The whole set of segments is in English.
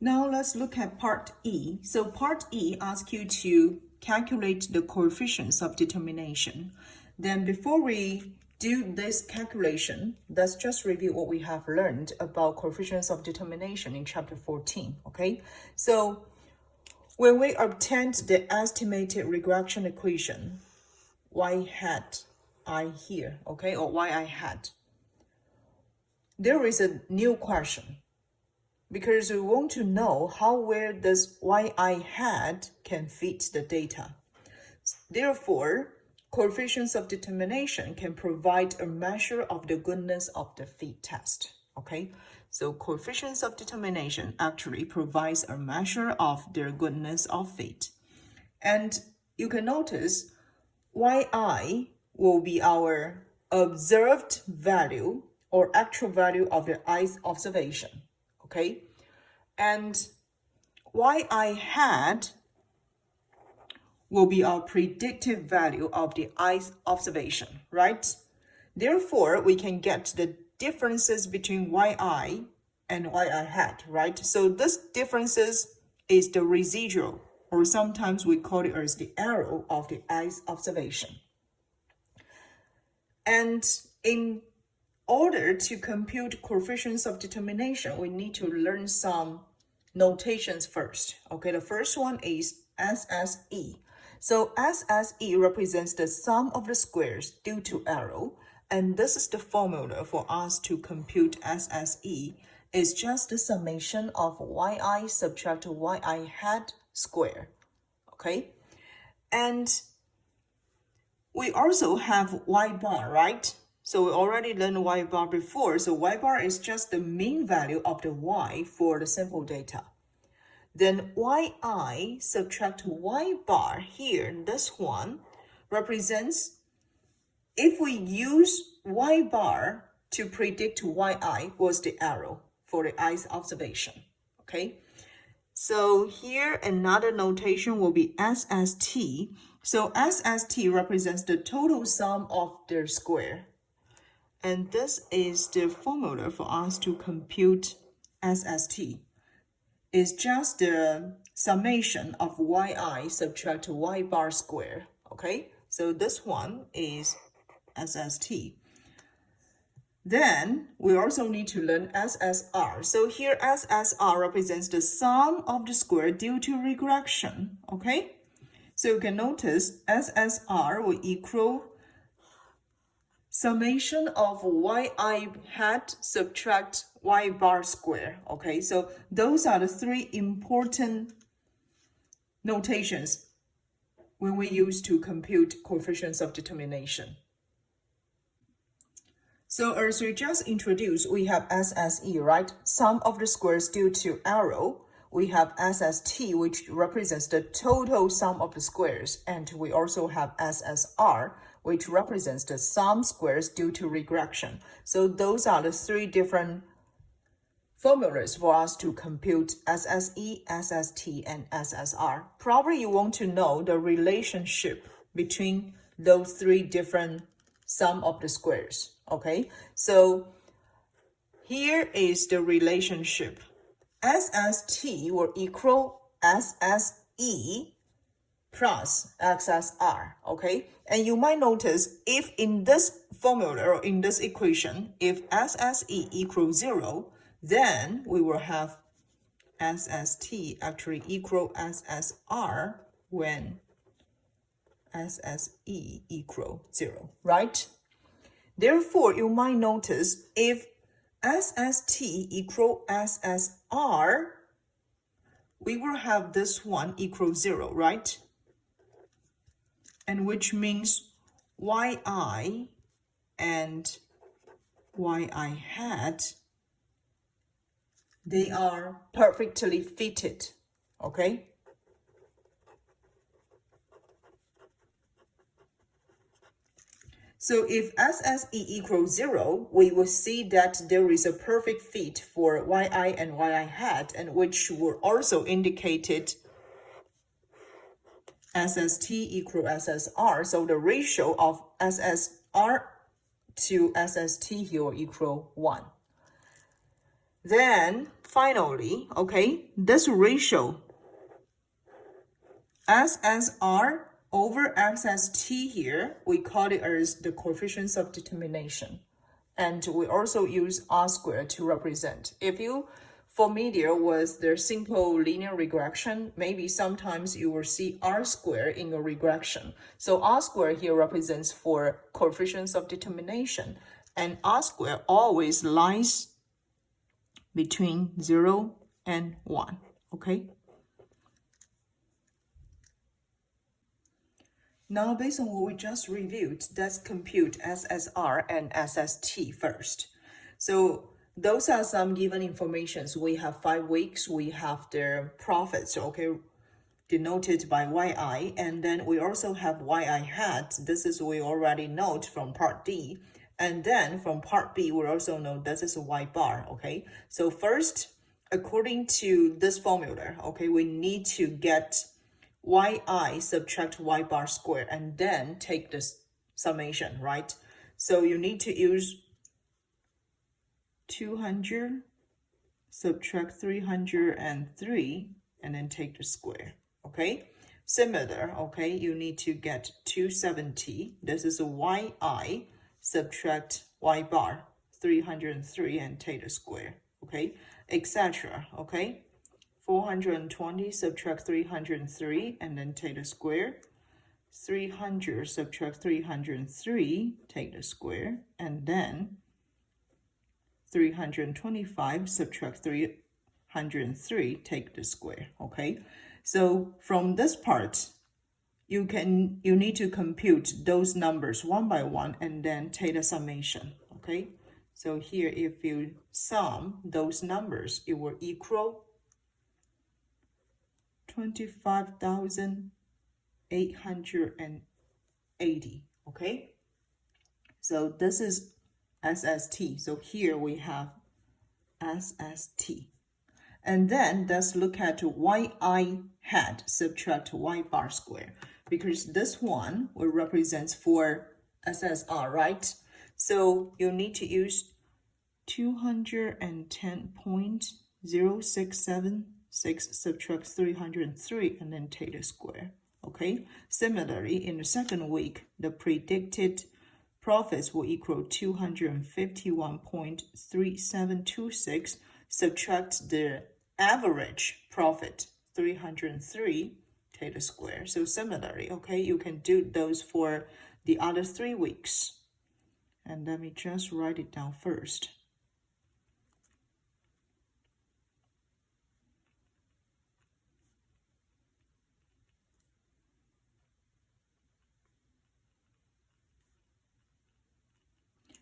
Now let's look at part E. So part E asks you to calculate the coefficients of determination. Then before we do this calculation, let's just review what we have learned about coefficients of determination in chapter 14, okay? So when we obtained the estimated regression equation, y hat I here, okay, or yi hat, there is a new question, because we want to know where this yi hat can fit the data. Therefore, coefficients of determination can provide a measure of the goodness of the fit test, okay? So coefficients of determination actually provides a measure of their goodness of fit. And you can notice yi will be our observed value or actual value of the i's observation, okay? And yi hat will be our predicted value of the i's observation, right? Therefore, we can get the differences between yi and yi hat, right? So this differences is the residual, or sometimes we call it as the error of the i's observation. And in order to compute coefficients of determination, we need to learn some notations first. Okay, the first one is SSE. So SSE represents the sum of the squares due to error, and this is the formula for us to compute SSE. It's just the summation of yi subtract yi hat square, okay? And we also have y bar, right? So we already learned y bar before, so y bar is just the mean value of the y for the sample data. Then yi subtract y bar here, this one represents, if we use y bar to predict yi was the error for the i's observation, okay? So here another notation will be SST. So SST represents the total sum of their square. And this is the formula for us to compute SST. It's just the summation of yi subtract y bar square, okay? So this one is SST. Then we also need to learn Ssr. So here Ssr represents the sum of the square due to regression, okay? So you can notice Ssr will equal summation of yi hat subtract y bar square, okay? So those are the three important notations when we use to compute coefficients of determination. So as we just introduced, we have SSE, right? Sum of the squares due to error. We have SST, which represents the total sum of the squares. And we also have Ssr, which represents the sum squares due to regression. So those are the three different formulas for us to compute SSE, SST, and Ssr. Probably you want to know the relationship between those three different sum of the squares, okay? So here is the relationship. SST will equal SSE plus Ssr, okay? And you might notice if in this formula or in this equation, if SSE equals 0, then we will have SST actually equal Ssr when SSE equal 0, right? Therefore, you might notice if SST equal Ssr, we will have this one equal 0, right? And which means yi and yi hat, they are perfectly fitted, okay? So if SSE equals 0, we will see that there is a perfect fit for yi and yi hat, and which were also indicated SST equal Ssr. So the ratio of Ssr to SST here will equal 1. Then finally, okay, this ratio SSR over SST here, we call it as the coefficients of determination. And we also use R squared to represent. If you familiar with the simple linear regression, maybe sometimes you will see R squared in a regression. So R squared here represents for coefficients of determination, and R squared always lies between 0 and 1, okay? Now, based on what we just reviewed, let's compute SSR and SST first. So those are some given informations. We have 5 weeks, we have their profits, okay, denoted by YI, and then we also have YI hat. This is we already note from part D. And then from part B, we also know this is a Y bar, okay? So first, according to this formula, okay, we need to get YI subtract Y bar square and then take this summation, right? So you need to use 200 subtract 303 and then take the square, okay? Similar, okay, you need to get 270. This is a YI subtract Y bar 303 and take the square, okay, etc. Okay, 420 subtract 303 and then take the square. 300 subtract 303, take the square, and then 325 subtract 303, take the square, okay? So from this part, you need to compute those numbers one by one and then take the summation, okay? So here, if you sum those numbers, it will equal 25,880, okay? So this is SST. So here we have SST. And then let's look at YI hat subtract Y bar square, because this one will represent for SSR, right? So you need to use 210.0676 subtract 303 and then take the square, okay? Similarly, in the second week, the predicted profits will equal 251.3726 subtract the average profit 303, take the square. So similarly, okay, you can do those for the other 3 weeks. And let me just write it down first.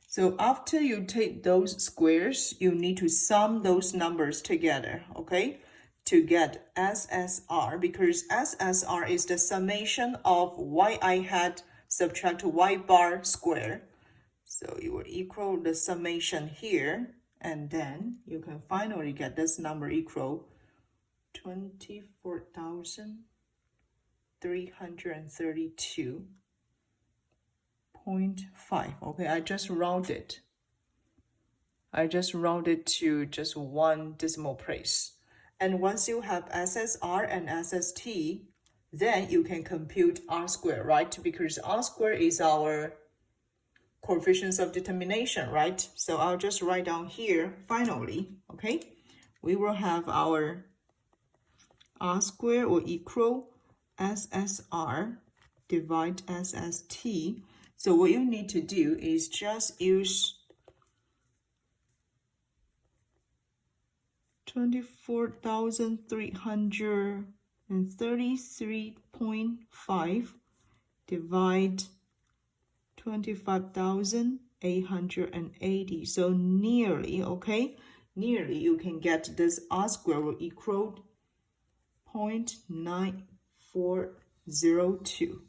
So after you take those squares, you need to sum those numbers together, okay, to get SSR, because SSR is the summation of YI hat subtract Y bar square. So you will equal the summation here, and then you can finally get this number equal 24,332.5. Okay, I just rounded to just one decimal place. And once you have SSR and SST, then you can compute R squared, right? Because R squared is our coefficients of determination, right? So I'll just write down here, finally, okay? We will have our R squared will equal SSR divide SST. So what you need to do is just use 24,333.5 divide 25,880. So nearly, okay? Nearly you can get this R squared will equal 0.9402.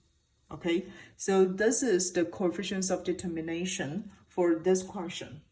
Okay, so this is the coefficients of determination for this question.